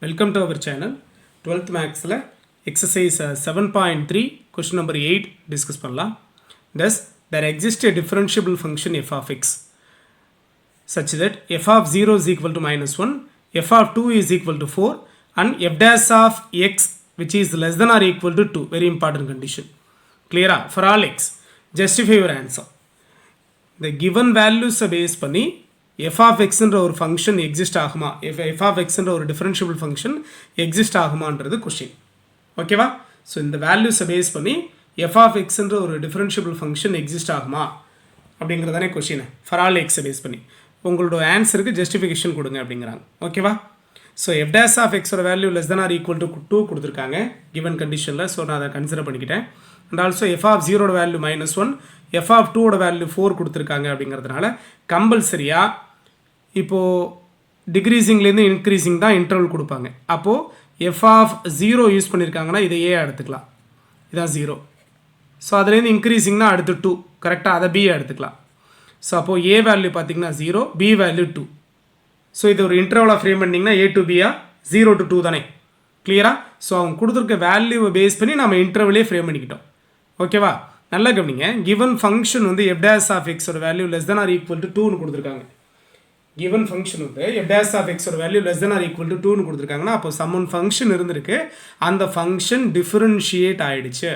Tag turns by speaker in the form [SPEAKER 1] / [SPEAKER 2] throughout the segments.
[SPEAKER 1] Welcome to our channel. 12th Maths exercise 7.3 question number 8 discuss பண்ணலாம். Thus, there exists a differentiable function f of x such that f of 0 is equal to minus 1, f of 2 is equal to 4 and f dash of x which is less than or equal to 2. Very important condition. Clear? For all x. Justify your answer. The given values base பண்ணி f of x என்ற ஒரு function exist ஆகுமா f of x என்ற ஒரு differentiable function exist ஆகுமான்றது question ஓகேவா so இந்த வேல்யூஸை base பண்ணி f of x என்ற ஒரு டிஃபரன்ஷியபிள் ஃபங்க்ஷன் எக்ஸிஸ்ட் ஆகுமா அப்படிங்கிறதானே கொஸ்டின் ஃபார் ஆல் எக்ஸை பேஸ் பண்ணி உங்களோட ஆன்சருக்கு ஜஸ்டிஃபிகேஷன் கொடுங்க அப்படிங்கிறாங்க ஓகேவா so f dash of x ஓட value less than or equal to 2 கொடுத்துருக்காங்க கிவன் கண்டிஷனில் ஸோ நான் அதை கன்சிடர் பண்ணிக்கிட்டேன் அண்ட் ஆல்சோ f of 0 ஓட வேல்யூ minus 1 f of 2 ஓட வேல்யூ 4 கொடுத்துருக்காங்க அப்படிங்கிறதுனால கம்பல்சரியாக இப்போது டிக்ரீசிங்லேருந்து இன்க்ரீசிங் தான் இன்டர்வல் கொடுப்பாங்க அப்போது எஃப் ஆஃப் 0 யூஸ் பண்ணியிருக்காங்கன்னா இதை ஏ எடுத்துக்கலாம் இதான் 0 ஸோ அதுலேருந்து இன்க்ரீசிங்னா அடுத்து 2 கரெக்டாக அதை பி எடுத்துக்கலாம் ஸோ அப்போது ஏ வேல்யூ பார்த்திங்கன்னா 0 பி வேல்யூ 2 ஸோ இது ஒரு இன்டர்வலாக ஃப்ரேம் பண்ணிங்கன்னா ஏ டு பியா 0 to 2 தானே கிளியரா ஸோ அவங்க கொடுத்துருக்க வேல்யூவை பேஸ் பண்ணி நம்ம இன்டர்வலே ஃப்ரேம் பண்ணிக்கிட்டோம் ஓகேவா நல்லா கவனிங்க கிவன் ஃபங்க்ஷன் வந்து எஃப் டேஷ் ஆஃப் எக்ஸோட value less than or equal to 2னு கொடுத்துருக்காங்க given function வந்து f dash of x ஓட value less than or equal to 2னு கொடுத்துருக்காங்கன்னா அப்போ சம்மன் ஃபங்க்ஷன் இருந்திருக்கு அந்த ஃபங்க்ஷன் டிஃபரன்ஷியேட் ஆகிடுச்சு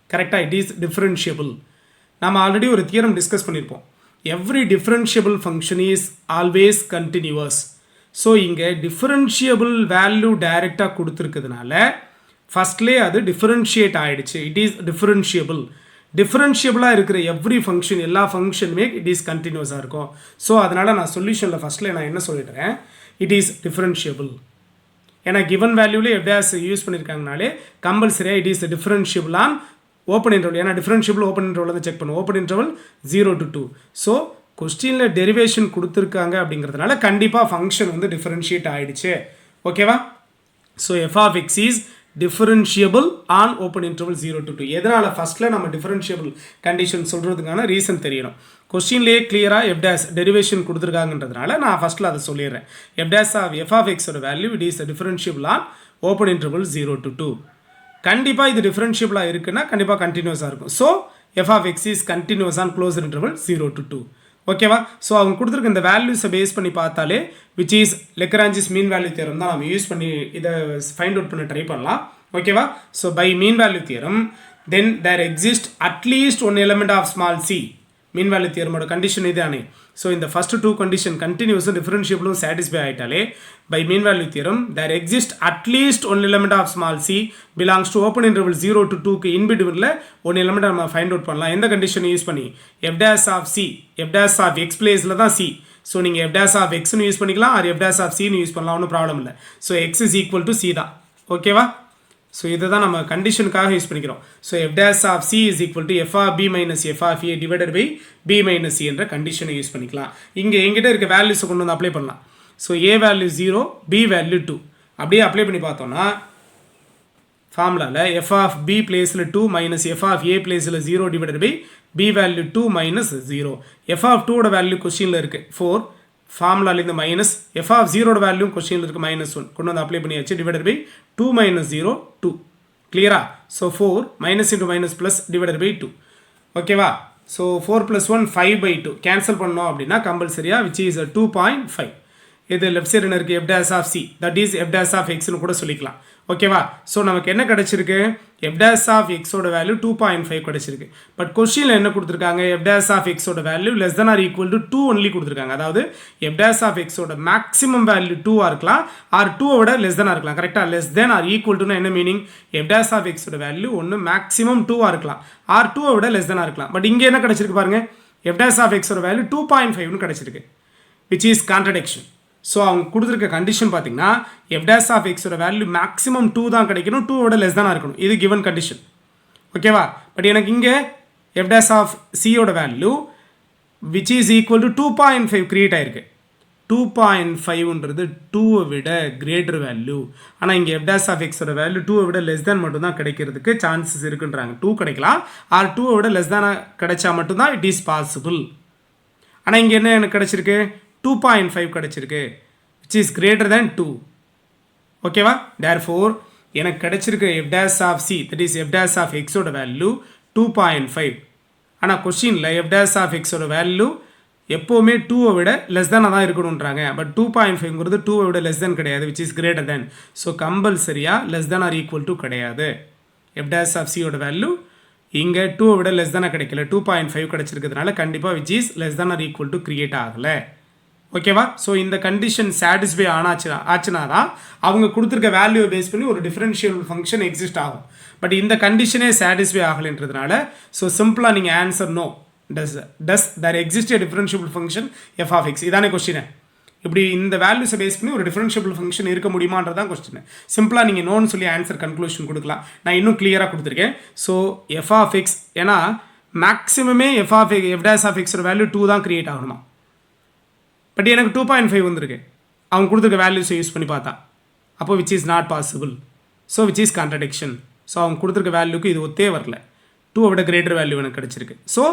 [SPEAKER 1] கரெக்டாக இட் இஸ் டிஃபரன்ஷியபிள் நம்ம ஆல்ரெடி ஒரு தியரம் டிஸ்கஸ் பண்ணியிருப்போம் every differentiable function is always continuous so இங்கே டிஃபரன்ஷியபிள் வேல்யூ டைரெக்டாக கொடுத்துருக்கிறதுனால ஃபஸ்ட்லேயே அது டிஃபரன்ஷியேட் ஆகிடுச்சு இட் இஸ் டிஃபரன்ஷியபிள் டிஃபரன்ஷியபிளாக இருக்கிற எவ்ரி ஃபங்க்ஷன் எல்லா ஃபங்க்ஷனுமே இட் இஸ் கண்டினியூஸாக இருக்கும் ஸோ அதனால் நான் சொல்யூஷனில் ஃபஸ்ட்டில் நான் என்ன சொல்லிடுறேன் இட் இஸ் டிஃபரன்ஷியபிள் ஏன்னா கிவன் வேல்யூவில் எஃப் டேஷ் யூஸ் பண்ணியிருக்காங்கனாலே கம்பல்சரியாக it is differentiable on open interval ஏன்னா டிஃபரன்ஷியபிள் ஓப்பன் இன்டர்வல் தான் செக் பண்ணுவோம் ஓப்பன் இன்டர்வல் 0 to 2 ஸோ கொஸ்டினில் டெரிவேஷன் கொடுத்துருக்காங்க அப்படிங்கிறதுனால கண்டிப்பாக ஃபங்க்ஷன் வந்து டிஃபரன்ஷியேட் ஆகிடுச்சு ஓகேவா so F of X is differentiable on open interval 0 to 2 எதனால் ஃபஸ்ட்டில் நம்ம டிஃபரன்ஷியபிள் கண்டிஷன் சொல்கிறதுக்கான ரீசன் தெரியணும் கொஸ்டின்லேயே கிளியராக எஃப் டேஷ் டெரிவேஷன் கொடுத்துருக்காங்கன்றதுனால நான் ஃபஸ்ட்டில் அதை சொல்லிடுறேன் F dash of F of எக்ஸோட value it is differentiable on open interval 0 to 2 கண்டிப்பாக இது டிஃபரன்ஷியபிளாக இருக்குன்னா கண்டிப்பாக கண்டினியூஸாக இருக்கும் so F of X is continuous on closure interval 0 to 2 ஓகேவா ஸோ அவங்க கொடுத்துருக்க இந்த வேல்யூஸை பேஸ் பண்ணி பார்த்தாலே which is Lagrange's mean value theorem தான் நம்ம யூஸ் பண்ணி இதை ஃபைண்ட் அவுட் பண்ண ட்ரை பண்ணலாம் ஓகேவா so by mean value theorem then there exist at least one element of small C mean value தியரமோட கண்டிஷன் இதுதானே ஸோ இந்த ஃபஸ்ட் 2 கண்டிஷன் கண்டினியூஸும் டிஃபரன்ஷியபிளும் சாட்டிஸ்ஃபை ஆகிட்டாலே by mean value theorem there exist at least one element of small C belongs to open interval 0 to 2க்கு இன்பிட்வீனில் one element நம்ம find out பண்ணலாம் எந்த கண்டிஷன் யூஸ் பண்ணி F dash of C F dash of X பிளேஸில் தான் C so நீங்கள் F dash of எக்ஸ்னு யூஸ் பண்ணிக்கலாம் ஆர் எஃப் டேஷ் ஆஃப் சின்னு யூஸ் பண்ணலாம் ஒன்றும் ப்ராப்ளம் இல்லை so X is equal to C தான் ஓகேவா ஸோ இதை தான் நம்ம கண்டிஷனுக்காக யூஸ் பண்ணிக்கிறோம் so F dash of C is equal to F of B minus F of A divided by B minus C என்ற கண்டிஷனை யூஸ் பண்ணிக்கலாம் இங்கே எங்கிட்ட இருக்க வேல்யூஸை கொண்டு வந்து அப்ளை பண்ணலாம் so A value 0 B value 2 அப்படியே அப்ளை பண்ணி பார்த்தோம்னா ஃபார்முலாவில் எஃப் ஆஃப் பி பிளேஸில் 2 மைனஸ் எஃப் ஆஃப் ஏ பிளேஸில் 0 divided by B value 2 minus 0 F of 2ஓட வேல்யூ கொஸ்டினில் இருக்குது 4 ஃபார்முலாலேருந்து மைனஸ் எஃப் ஆஃப் 0ஓட வேல்யூ கொஸ்டினில் இருக்குது -1 கொண்டு வந்து அப்ளை பண்ணியாச்சு டிவைடட் பை 2 minus 0 2 கிளியரா so 4 minus into minus plus divided by 2 ஓகேவா ஸோ 4 + 1 5/2 கேன்சல் பண்ணோம் அப்படின்னா கம்பல்சரியாக விச் இஸ் 2.5 இது லெஃப்ட் சைடு என்ன இருக்குது F dash of C that is F dash of எக்ஸ்னு கூட சொல்லிக்கலாம் ஓகேவா ஸோ நமக்கு என்ன கிடச்சிருக்கு எஃப் டேஷ் ஆஃப் எக்ஸோட வேல்யூ 2.5 கிடச்சிருக்கு பட் கொஸ்டினில் என்ன கொடுத்துருக்காங்க எஃப் டேஷ் ஆஃப் எக்ஸோட value less than or equal to 2 only கொடுத்துருக்காங்க அதாவது எஃப் டேஷ் ஆஃப் எக்ஸோட மேக்ஸிமம் வேல்யூ 2 இருக்கலாம் ஆர் 2 விட லெஸ் than இருக்கலாம் கரெக்டாக லெஸ் than or ஈக்குவல் டுனா என்ன மீனிங் எஃப் டேஷ் ஆஃப் எக்ஸோட வேல்யூ ஒன்று மேக்ஸிமம் 2 இருக்கலாம் ஆர் 2 விட லெஸ் than இருக்கலாம் பட் இங்கே என்ன கிடச்சிருக்கு பாருங்க எஃப் டேஷ் ஆஃப் எக்ஸோட வேல்யூ 2.5னு கிடச்சிருக்கு விச் இஸ் கான்ட்ரடிக்ஷன் ஸோ அவங்க கொடுத்துருக்க கண்டிஷன் பார்த்தீங்கன்னா எஃப் டேஷ் ஆஃப் எக்ஸோட வேல்யூ மேக்ஸிமம் 2 தான் கிடைக்கணும் 2 விட லெஸ் தான் இருக்கணும் இது கிவன் கண்டிஷன் ஓகேவா பட் எனக்கு இங்கே எஃப் டேஷ் ஆஃப் சியோட value which is equal to 2.5 create ஆயிருக்கு 2.5ன்றது 2 விட கிரேட்டர் வேல்யூ ஆனால் இங்கே எஃப் டேஷ் ஆஃப் எக்ஸோட வேல்யூ 2 விட லெஸ் தேன் மட்டும் தான் கிடைக்கிறதுக்கு சான்சஸ் இருக்குன்றாங்க 2 கிடைக்கலாம் ஆர் 2 விட லெஸ் தேன் கிடைச்சா மட்டும்தான் இட் இஸ் பாசிபிள் ஆனால் இங்கே என்ன எனக்கு கிடைச்சிருக்கு 2.5 கிடச்சிருக்கு விச் இஸ் கிரேட்டர் தேன் 2 ஓகேவா therefore எனக்கு கிடைச்சிருக்க f dash of c that is f dash of x ஓட வேல்யூ 2.5 ஆனால் கொஸ்டினில் f dash of x ஓட வேல்யூ எப்போவுமே 2 விட லெஸ் தேனாக தான் இருக்கணுன்றாங்க பட் 2.5ங்கிறது 2 விட லெஸ் தேன் கிடையாது which is greater than so கம்பல்சரியாக less than or equal to கிடையாது f dash of c ஓட வேல்யூ இங்கே 2 விட லெஸ் தேனாக கிடைக்கல 2.5 கிடைச்சிருக்கிறதுனால கண்டிப்பாக which is less than or equal to create ஆகலை ஓகேவா ஸோ இந்த கண்டிஷன் சாட்டிஸ்ஃபை ஆச்சுனா தான் அவங்க கொடுத்துருக்க வேல்யூவை பேஸ் பண்ணி ஒரு டிஃபரன்ஷியல் ஃபங்க்ஷன் எக்ஸிஸ்ட் ஆகும் பட் இந்த கண்டிஷனே சாட்டிஸ்ஃபை ஆகலைன்றதுனால ஸோ சிம்பிளாக நீங்கள் answer no does there exist differentiable function F of X இதானே கொஸ்டின் இப்படி இந்த வேல்யூஸை பேஸ் பண்ணி ஒரு டிஃபரன்ஷியபிள் ஃபங்க்ஷன் இருக்க முடியுமான்றதான் கொஸ்டின் சிம்பிளாக நீங்கள் நோன்னு சொல்லி ஆன்சர் கன்க்ளூஷன் கொடுக்கலாம் நான் இன்னும் கிளியராக கொடுத்துருக்கேன் ஸோ எஃப் ஆஃப் எக்ஸ் ஏன்னா மேக்ஸிமமே எஃப் டேஸ் ஆஃப் எக்ஸோட வேல்யூ 2 தான் கிரியேட் ஆகணுமா பட் எனக்கு 2.5 வந்திருக்கு அவங்க கொடுத்துருக்க வேல்யூஸை யூஸ் பண்ணி பார்த்தா அப்போ which is not possible so which is contradiction so அவங்க கொடுத்துருக்க வேல்யூக்கு இது ஒத்தே வரல 2 விட கிரேட்டர் வேல்யூ எனக்கு கிடச்சிருக்கு ஸோ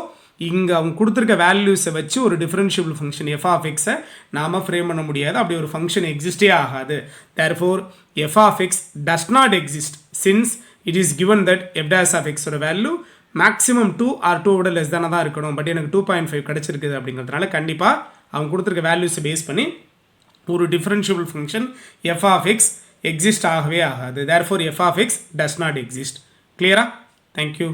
[SPEAKER 1] இங்கே அவங்க கொடுத்துருக்க வேல்யூஸை வச்சு ஒரு டிஃபரன்ஷியபிள் ஃபங்க்ஷன் எஃப் ஆஃப் எக்ஸை நாம் ஃப்ரேம் பண்ண முடியாது அப்படி ஒரு ஃபங்க்ஷன் எக்ஸிஸ்டே ஆகாது therefore F of X does not exist since it is given that F dash of எக்ஸோட வேல்யூ மேக்ஸிமம் 2 ஆர் 2 விட லெஸ் தானே தான் இருக்கணும் பட் எனக்கு 2.5 கிடச்சிருக்குது அப்படிங்கிறதுனால கண்டிப்பாக அவங்க கொடுத்துருக்க வேல்யூஸை பேஸ் பண்ணி ஒரு differentiable function F of X exist ஆகவே ஆகாது therefore F of X does not exist கிளியரா தேங்க்யூ